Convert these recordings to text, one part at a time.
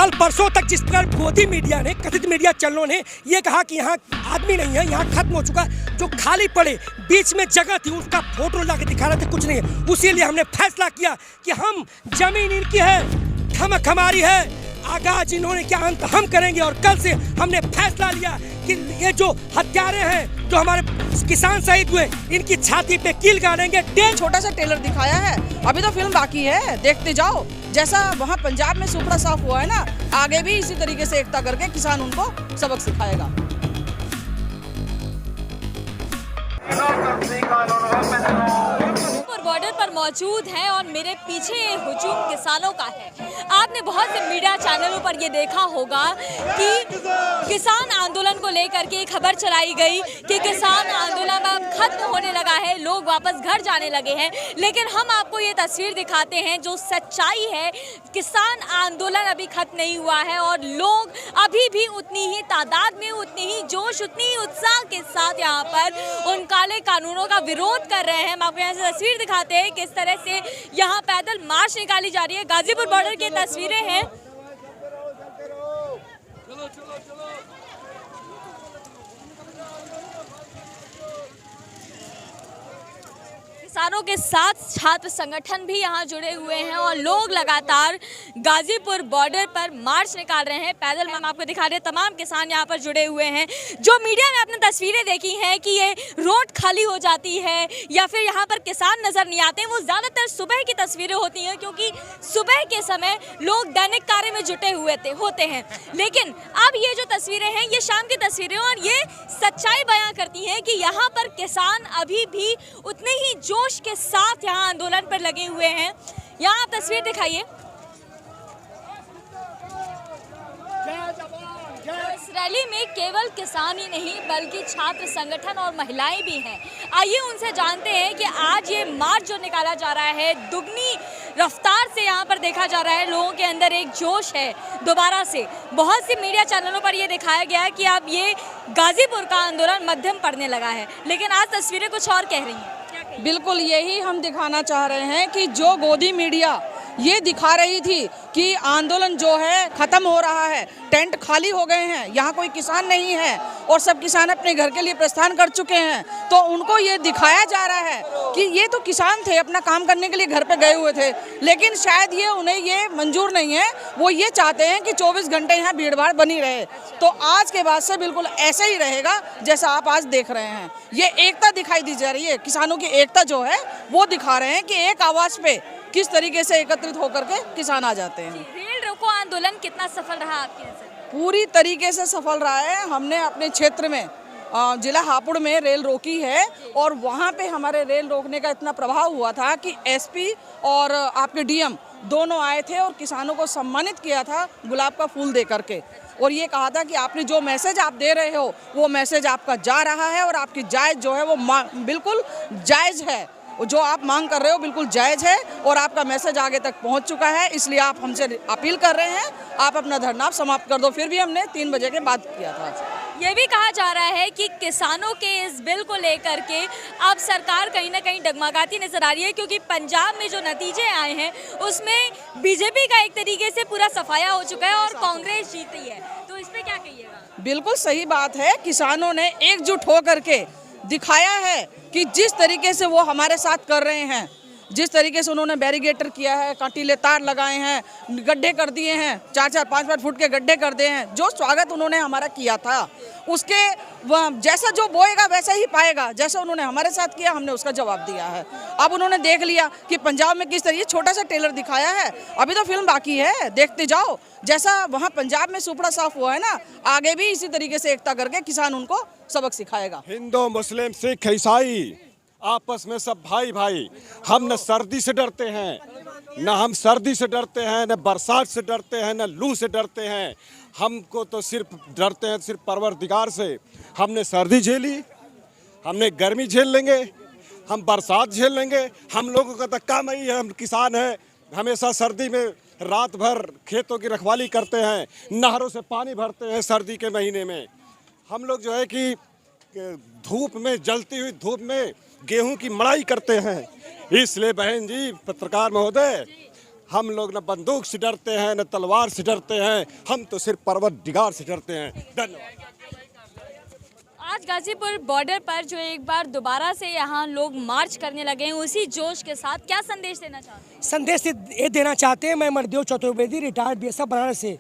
कल परसों तक जिस प्रकार गोदी मीडिया ने, कथित मीडिया चैनलों ने ये कहा कि यहाँ आदमी नहीं है, यहाँ खत्म हो चुका, जो खाली पड़े बीच में जगह थी उसका फोटो ला के दिखा रहे थे, कुछ नहीं है। उसीलिए हमने फैसला किया कि हम, जमीन इनकी है, धमक हमारी है, आगाज इन्होंने क्या अंत हम करेंगे। और कल से हमने फैसला लिया कि ये जो हत्यारे हैं, जो हमारे किसान शहीद हुए, इनकी छाती पे कील गाड़ेंगे। छोटा सा टेलर दिखाया है, अभी तो फिल्म बाकी है, देखते जाओ। जैसा वहाँ पंजाब में सुपड़ा साफ हुआ है ना, आगे भी इसी तरीके से एकता करके किसान उनको सबक सिखाएगा। बॉर्डर पर मौजूद है और मेरे पीछे हुजूम किसानों का है। आपने बहुत से मीडिया चैनलों पर ये देखा होगा कि किसान आंदोलन को लेकर के खबर चलाई गई कि किसान आंदोलन अब खत्म होने लगा है, लोग वापस घर जाने लगे हैं। लेकिन हम आपको ये तस्वीर दिखाते हैं जो सच्चाई है। किसान आंदोलन अभी खत्म नहीं हुआ है और लोग अभी भी उतनी ही तादाद में, उतनी ही जोश, उतनी ही उत्साह के साथ यहाँ पर उन काले कानूनों का विरोध कर रहे हैं। हम आपको यहाँ से तस्वीर दिखाते हैं किस तरह से यहाँ पैदल मार्च निकाली जा रही है। गाजीपुर बॉर्डर की तस्वीरें हैं। किसानों के साथ छात्र संगठन भी यहाँ जुड़े हुए हैं और लोग लगातार गाजीपुर बॉर्डर पर मार्च निकाल रहे हैं पैदल। हम आपको दिखा रहे हैं तमाम किसान यहाँ पर जुड़े हुए हैं। जो मीडिया में आपने तस्वीरें देखी हैं कि ये रोड खाली हो जाती है या फिर यहाँ पर किसान नजर नहीं आते, वो ज़्यादातर सुबह की तस्वीरें होती हैं, क्योंकि सुबह के समय लोग दैनिक कार्य में जुटे हुए होते हैं। लेकिन अब ये जो तस्वीरें हैं ये शाम की तस्वीरें और ये सच्चाई बयां करती हैं कि यहाँ पर किसान अभी भी उतने ही जोश के साथ यहाँ आंदोलन पर लगे हुए हैं। यहाँ आप तस्वीर दिखाइए। इस रैली में केवल किसान ही नहीं बल्कि छात्र संगठन और महिलाएं भी हैं। आइए उनसे जानते हैं कि आज ये मार्च जो निकाला जा रहा है, दुगनी रफ्तार से यहाँ पर देखा जा रहा है, लोगों के अंदर एक जोश है दोबारा से। बहुत सी मीडिया चैनलों पर ये दिखाया गया है कि अब ये गाजीपुर का आंदोलन मध्यम पड़ने लगा है, लेकिन आज तस्वीरें कुछ और कह रही हैं। बिल्कुल यही हम दिखाना चाह रहे हैं कि जो गोदी मीडिया ये दिखा रही थी कि आंदोलन जो है ख़त्म हो रहा है, टेंट खाली हो गए हैं, यहाँ कोई किसान नहीं है और सब किसान अपने घर के लिए प्रस्थान कर चुके हैं, तो उनको ये दिखाया जा रहा है कि ये तो किसान थे, अपना काम करने के लिए घर पे गए हुए थे, लेकिन शायद ये उन्हें ये मंजूर नहीं है। वो ये चाहते हैं कि 24 घंटे यहाँ भीड़ भाड़ बनी रहे। तो आज के बाद से बिल्कुल ऐसे ही रहेगा जैसा आप आज देख रहे हैं। ये एकता दिखाई दी जा रही है, किसानों की एकता जो है वो दिखा रहे हैं कि एक आवाज़ पे किस तरीके से एकत्रित होकर के किसान आ जाते हैं। रेल रोको आंदोलन कितना सफल रहा आपके नजर? पूरी तरीके से सफल रहा है। हमने अपने क्षेत्र में जिला हापुड़ में रेल रोकी है और वहाँ पे हमारे रेल रोकने का इतना प्रभाव हुआ था कि एसपी और आपके डीएम दोनों आए थे और किसानों को सम्मानित किया था गुलाब का फूल दे करके, और ये कहा था कि आपने जो मैसेज आप दे रहे हो वो मैसेज आपका जा रहा है और आपकी जायज़ जो है वो बिल्कुल जायज़ है, जो आप मांग कर रहे हो बिल्कुल जायज़ है और आपका मैसेज आगे तक पहुंच चुका है। इसलिए आप हमसे अपील कर रहे हैं, आप अपना धरना समाप्त कर दो। फिर भी हमने 3 बजे के बाद किया था। ये भी कहा जा रहा है कि किसानों के इस बिल को लेकर के अब सरकार कहीं ना कहीं डगमगाती नजर आ रही है, क्योंकि पंजाब में जो नतीजे आए हैं उसमें बीजेपी का एक तरीके से पूरा सफाया हो चुका है और कांग्रेस जीती है। तो इस पर क्या कहिएगा? बिल्कुल सही बात है। किसानों ने एकजुट होकर के दिखाया है कि जिस तरीके से वो हमारे साथ कर रहे हैं, जिस तरीके से उन्होंने बैरिगेटर किया है, कांटीले तार लगाए हैं, गड्ढे कर दिए हैं, 4-4, 5-5 फुट के गड्ढे कर दिए हैं, जो स्वागत उन्होंने हमारा किया था उसके जैसा जो बोएगा वैसा ही पाएगा। जैसा उन्होंने हमारे साथ किया हमने उसका जवाब दिया है। अब उन्होंने देख लिया कि पंजाब में किस तरीके, छोटा सा टेलर दिखाया है, अभी तो फिल्म बाकी है, देखते जाओ। जैसा वहाँ पंजाब में सुपड़ा साफ हुआ है ना, आगे भी इसी तरीके से एकता करके किसान उनको सबक सिखाएगा। हिंदू, मुस्लिम, सिख, ईसाई आपस में सब भाई भाई। हम न सर्दी से डरते हैं, न हम सर्दी से डरते हैं, न बरसात से डरते हैं, न लू से डरते हैं। हमको तो सिर्फ डरते हैं सिर्फ परवरदिगार से। हमने सर्दी झेली, हमने गर्मी झेल लेंगे, हम बरसात झेल लेंगे। हम लोगों का तो काम ही है, हम किसान हैं, हमेशा सर्दी में रात भर खेतों की रखवाली करते हैं, नहरों से पानी भरते हैं सर्दी के महीने में। हम लोग जो है कि धूप में, जलती हुई धूप में गेहूं की मड़ाई करते हैं। इसलिए बहन जी, पत्रकार महोदय, हम लोग न बंदूक से डरते हैं न तलवार से डरते हैं, हम तो सिर्फ परवरदिगार से डरते हैं। धन्यवाद। आज गाजीपुर बॉर्डर पर जो एक बार दोबारा से यहाँ लोग मार्च करने लगे हैं, उसी जोश के साथ क्या संदेश देना चाहते हैं? संदेश ये देना चाहते हैं, मैं मरदेव चतुर्वेदी रिटायर्ड बीएसएफ बनारस से,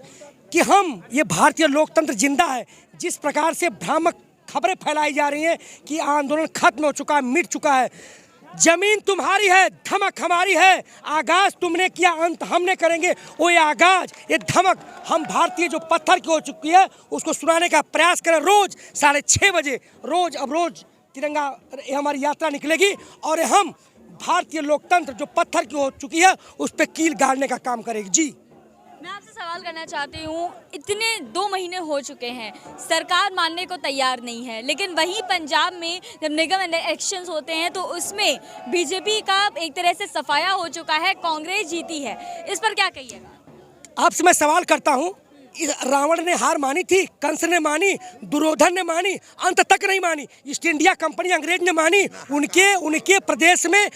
कि हम ये भारतीय लोकतंत्र जिंदा है। जिस प्रकार से भ्रामक खबरें फैलाई जा रही हैं कि आंदोलन खत्म हो चुका है, मिट चुका है, जमीन तुम्हारी है, धमक हमारी है, आगाज तुमने किया, अंत हमने करेंगे। वो ये आगाज, ये धमक हम भारतीय जो पत्थर की हो चुकी है उसको सुनाने का प्रयास करें। रोज 6:30 बजे रोज तिरंगा हमारी यात्रा निकलेगी और हम भारतीय लोकतंत्र जो पत्थर की हो चुकी है उस पर कील गाड़ने का काम करेगी। जी, मैं आपसे सवाल करना चाहती हूँ, इतने 2 महीने हो चुके हैं, सरकार मानने को तैयार नहीं है, लेकिन वहीं पंजाब में जब निगम इलेक्शंस होते हैं तो उसमें बीजेपी का एक तरह से सफाया हो चुका है, कांग्रेस जीती है, इस पर क्या कहिएगा? आपसे मैं सवाल करता हूँ, रावण ने हार मानी थी, कंस ने मानी, दुर्योधन ने मानी, अंत तक नहीं मानी। ईस्ट इंडिया कंपनी अंग्रेज ने मानी, उनके प्रदेश में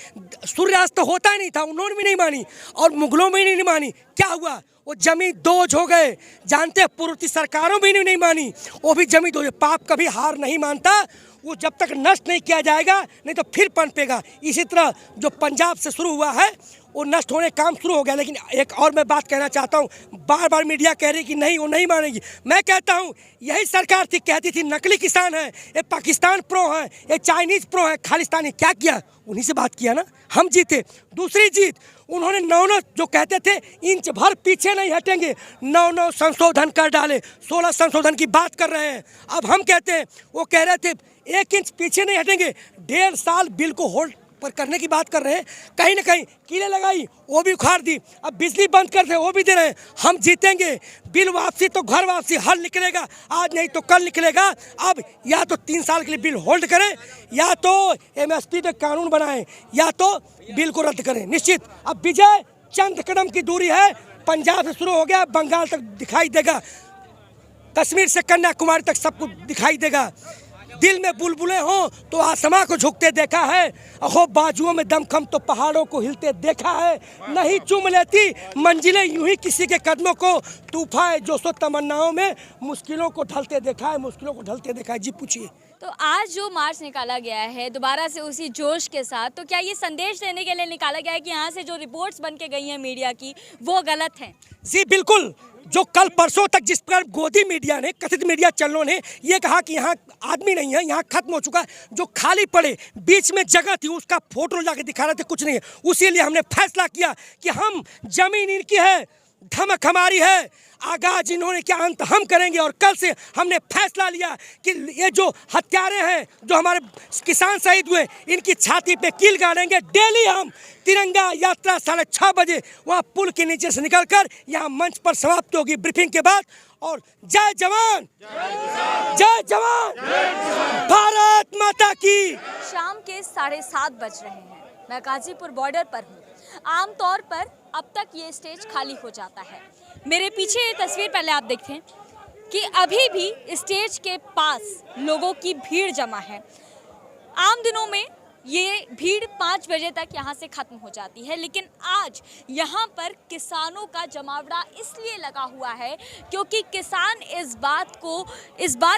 सूर्यास्त होता नहीं था, उन्होंने भी नहीं मानी, और मुगलों में नहीं मानी। क्या हुआ? वो जमी दोज हो गए। जानते हैं, पूर्ववर्ती सरकारों में नहीं मानी, वो भी जमी दोज। पाप कभी हार नहीं मानता, वो जब तक नष्ट नहीं किया जाएगा नहीं तो फिर पनपेगा। इसी तरह जो पंजाब से शुरू हुआ है वो नष्ट होने काम शुरू हो गया। लेकिन एक और मैं बात कहना चाहता हूँ, बार बार मीडिया कह रही कि नहीं वो नहीं मानेगी। मैं कहता हूँ यही सरकार थी, कहती थी नकली किसान है, ये पाकिस्तान प्रो है, ये चाइनीज प्रो है, खालिस्तानी। क्या किया? उन्हीं से बात किया ना, हम जीते। दूसरी जीत, उन्होंने 9 जो कहते थे इंच भर पीछे नहीं हटेंगे, 9 संशोधन कर डाले, 16 संशोधन की बात कर रहे हैं। अब हम कहते हैं, वो कह रहे थे 1 इंच पीछे नहीं हटेंगे, 1.5 साल बिल को होल्ड पर करने की बात कर रहे हैं। कहीं ना कहीं कीलें लगाई, वो भी उखाड़ दी। अब बिजली बंद कर दे, वो भी दे रहे हैं। हम जीतेंगे। बिल वापसी तो घर वापसी, हल निकलेगा, आज नहीं तो कल निकलेगा। अब या तो 3 साल के लिए बिल होल्ड करें, या तो MSP पे कानून बनाएं, या तो बिल को रद्द करें। निश्चित अब विजय चंद कदम की दूरी है। पंजाब से शुरू हो गया, बंगाल तक दिखाई देगा, कश्मीर से कन्याकुमारी तक सब कुछ दिखाई देगा। दिल में बुलबुलें हों तो आसमां को झुकते देखा है, अहो बाजुओं में दमखम तो पहाड़ों को हिलते देखा है। नहीं चूम लेती मंजिलें यूं ही किसी के कदमों को, तूफान जोशो तमन्नाओं में मुश्किलों को ढलते देखा है, मुश्किलों को ढलते देखा है। जी पूछिए। तो आज जो मार्च निकाला गया है दोबारा से उसी जोश के साथ, तो क्या ये संदेश देने के लिए निकाला गया है कि यहाँ से जो रिपोर्ट्स बन के गई हैं मीडिया की वो गलत हैं? जी बिल्कुल। जो कल परसों तक जिस प्रकार गोदी मीडिया ने, कथित मीडिया चैनलों ने ये कहा कि यहाँ आदमी नहीं है, यहाँ खत्म हो चुका है, जो खाली पड़े बीच में जगह थी उसका फोटो जाके दिखा रहे थे, कुछ नहीं है। उसी लिए हमने फैसला किया कि हम, जमीन इनकी है, धमक हमारी है, आगाज इन्होंने क्या, अंत हम करेंगे। और कल से हमने फैसला लिया कि ये जो हत्यारे हैं, जो हमारे किसान शहीद हुए, इनकी छाती पे कील गाड़ेंगे। डेली हम तिरंगा यात्रा 6:30 बजे वहाँ पुल के नीचे से निकलकर यहाँ मंच पर समाप्त होगी ब्रीफिंग के बाद। और जय जवान, जय जवान, भारत माता की। शाम के 7:30 बज रहे हैं, मैं गाजीपुर बॉर्डर पर हूँ। आमतौर पर अब तक ये स्टेज खाली हो जाता है। मेरे पीछे ये तस्वीर पहले आप देखें कि अभी भी स्टेज के पास लोगों की भीड़ जमा है। आम दिनों में ये भीड़ 5 बजे तक यहाँ से ख़त्म हो जाती है, लेकिन आज यहाँ पर किसानों का जमावड़ा इसलिए लगा हुआ है क्योंकि किसान इस बात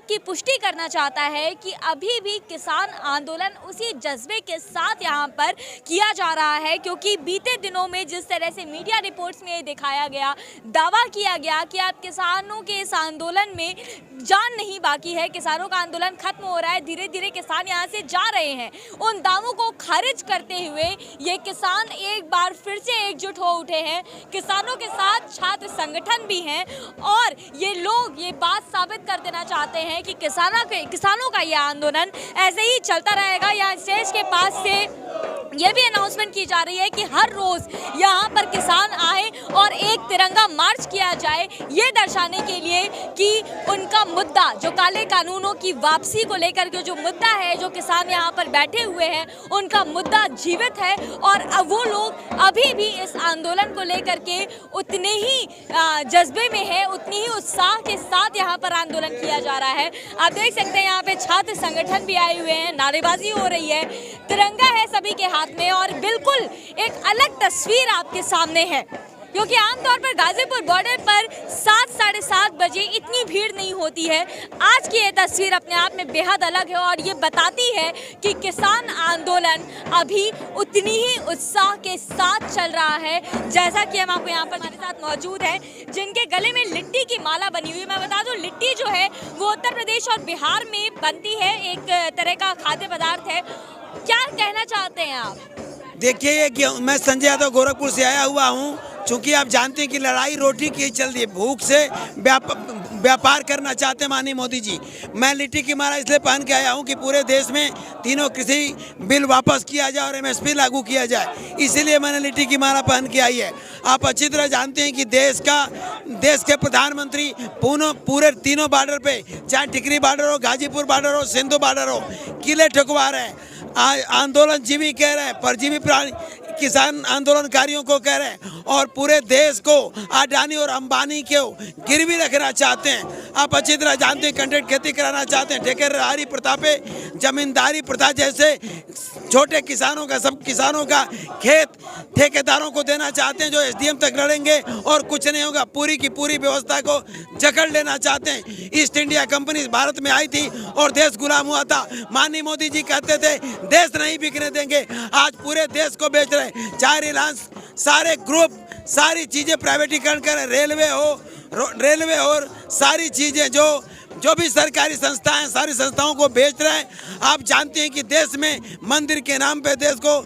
की पुष्टि करना चाहता है कि अभी भी किसान आंदोलन उसी जज्बे के साथ यहाँ पर किया जा रहा है। क्योंकि बीते दिनों में जिस तरह से मीडिया रिपोर्ट्स में दिखाया गया, दावा किया गया कि अब किसानों के इस आंदोलन में जान नहीं बाकी है, किसानों का आंदोलन खत्म हो रहा है, धीरे धीरे किसान यहाँ से जा रहे हैं, उन दावों को खारिज करते हुए ये किसान एक बार फिर से एकजुट हो उठे हैं। किसानों के साथ छात्र संगठन भी हैं और ये लोग ये बात साबित कर देना चाहते हैं कि किसानों का ये आंदोलन ऐसे ही चलता रहेगा। यहाँ स्टेज के पास से ये भी अनाउंसमेंट की जा रही है कि हर रोज यहाँ पर किसान आए और एक तिरंगा मार्च किया जाए, ये दर्शाने के लिए कि उनका मुद्दा जो काले कानूनों की वापसी को लेकर के जो मुद्दा है, जो किसान यहाँ पर बैठे हुए हैं उनका मुद्दा जीवित है और अब वो लोग अभी भी इस आंदोलन को लेकर के उतने ही जज्बे में है, उतनी ही उत्साह के साथ यहाँ पर आंदोलन किया जा रहा है। आप देख सकते हैं यहाँ पे छात्र संगठन भी आए हुए हैं, नारेबाजी हो रही है, तिरंगा है सभी के हाथ में और बिल्कुल एक अलग तस्वीर आपके सामने है। क्योंकि आमतौर पर गाजीपुर बॉर्डर पर 7 साढ़े 7 बजे इतनी भीड़ नहीं होती है। आज की ये तस्वीर अपने आप में बेहद अलग है और ये बताती है कि किसान आंदोलन अभी उतनी ही उत्साह के साथ चल रहा है। जैसा कि हम आपको यहाँ पर हमारे साथ मौजूद हैं जिनके गले में लिट्टी की माला बनी हुई है। मैं बता दूं लिट्टी जो है वो उत्तर प्रदेश और बिहार में बनती है, एक तरह का खाद्य पदार्थ है। क्या कहना चाहते हैं आप? देखिए ये मैं संजय यादव गोरखपुर से आया हुआ हूँ। चूंकि आप जानते हैं कि लड़ाई रोटी की चल रही है, भूख से व्यापार करना चाहते हैं माननीय मोदी जी। मैं लिट्टी की माला इसलिए पहन के आया हूँ कि पूरे देश में तीनों कृषि बिल वापस किया जाए और MSP लागू किया जाए, इसीलिए मैंने लिट्टी की माला पहन के आई है। आप अच्छी तरह जानते हैं कि देश के प्रधानमंत्री पूरे तीनों बॉर्डर पे, चाहे टिकरी बॉर्डर हो, गाजीपुर बॉर्डर हो, सिंधु बॉर्डर हो, किले ठुकवा रहे हैं। आंदोलन जीवी कह रहे हैं, परजीवी प्राणी किसान आंदोलनकारियों को कह रहे हैं और पूरे देश को अडानी और अंबानी को गिरवी रखना चाहते हैं। आप अच्छी तरह जानते हैं कंट्रेक्ट खेती कराना चाहते हैं, ठेकेदारी प्रथा पे जमींदारी प्रथा जैसे छोटे किसानों का, सब किसानों का खेत ठेकेदारों को देना चाहते हैं जो SDM तक लड़ेंगे और कुछ नहीं होगा। पूरी की पूरी व्यवस्था को जकड़ लेना चाहते हैं। ईस्ट इंडिया कंपनी भारत में आई थी और देश गुलाम हुआ था। माननीय मोदी जी कहते थे देश नहीं बिकने देंगे, आज पूरे देश को बेच रहे हैं। चाहे रिलायंस, सारे ग्रुप, सारी चीजें प्राइवेटीकरण करें, रेलवे और सारी चीजें जो भी सरकारी संस्थाएं, सारी संस्थाओं को बेच रहे हैं। आप जानते हैं कि देश में मंदिर के नाम पे देश को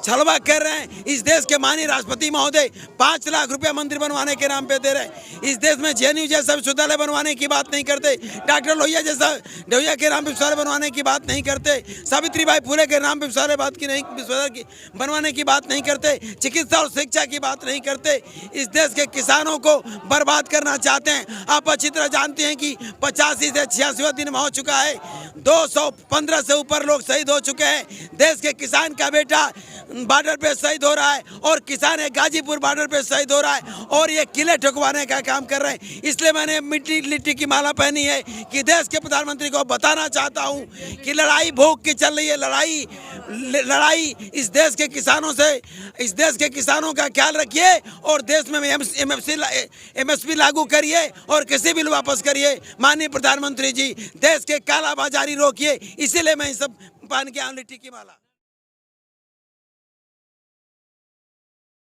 छलवा कर रहे हैं। इस देश के माननीय राष्ट्रपति महोदय 5 लाख रुपया मंदिर बनवाने के नाम पे दे रहे हैं। इस देश में JNU जैसा विश्वविद्यालय बनवाने की बात नहीं करते, डॉक्टर लोहिया जैसा लोहिया के नाम पे विश्वविद्यालय बनवाने की बात नहीं करते, सावित्रीबाई फुले के नाम पे विश्वविद्यालय बनवाने की बात नहीं करते, चिकित्सा और शिक्षा की बात नहीं करते। इस देश के किसानों को बर्बाद करना चाहते हैं। आप अच्छी तरह जानते हैं कि 85 से 86वां दिन हो चुका है, 215 से ऊपर लोग शहीद हो चुके हैं। देश के किसान का बेटा बॉर्डर पे शहीद हो रहा है और किसान है गाजीपुर बॉर्डर पे शहीद हो रहा है और ये किले ठुकवाने का काम कर रहे हैं। इसलिए मैंने लिट्टी की माला पहनी है कि देश के प्रधानमंत्री को बताना चाहता हूं कि लड़ाई भूख की चल रही है। लड़ाई इस देश के किसानों से, इस देश के किसानों का ख्याल रखिए और देश में MSP लागू करिए और कृषि बिल वापस करिए। माननीय प्रधानमंत्री जी, देश के कालाबाजारी रोकिए। इसीलिए मैं सब पहन के आऊं लिट्टी की माला।